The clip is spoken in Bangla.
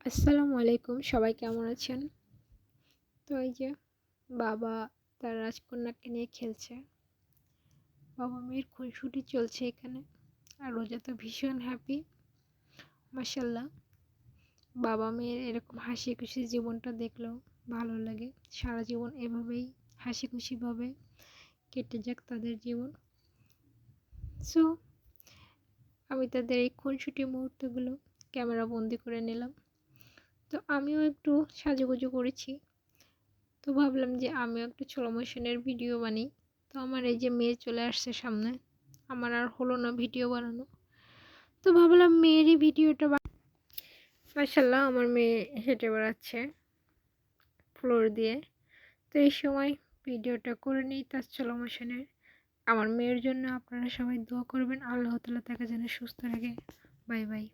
আসসালামু আলাইকুম, সবাই কেমন আছেন? তো এই যে বাবা তার রাজকন্যাকে নিয়ে খেলছে। বাবা মেয়ের খুনসুটি চলছে এখানে। আর রোজা তো ভীষণ হ্যাপি। মাশাল্লাহ, বাবা মেয়ের এরকম হাসি খুশি জীবনটা দেখলেও ভালো লাগে। সারা জীবন এভাবেই হাসি খুশিভাবে কেটে যাক তাদের জীবন। সো আমি তাদের এই খুনসুটি মুহূর্তগুলো ক্যামেরা বন্দি করে নিলাম। তো আমিও একটু সাজুগুজু করেছি। তো ভাবলাম যে আমিও একটু স্লো মোশনের ভিডিও বানাই। তো আমার এই যে মেয়ে চলে আসছে সামনে, আমার আর হলো না ভিডিও বানানো। তো ভাবলাম মেয়েরই ভিডিওটা মাশাল্লাহ, আমার মেয়ে হেঁটে বেড়াচ্ছে ফ্লোর দিয়ে। তো এই সময় ভিডিওটা করে নিই তার স্লো মোশনের। আমার মেয়ের জন্য আপনারা সবাই দোয়া করবেন, আল্লাহ তাআলা তাকে যেন সুস্থ রাখে। Bye bye.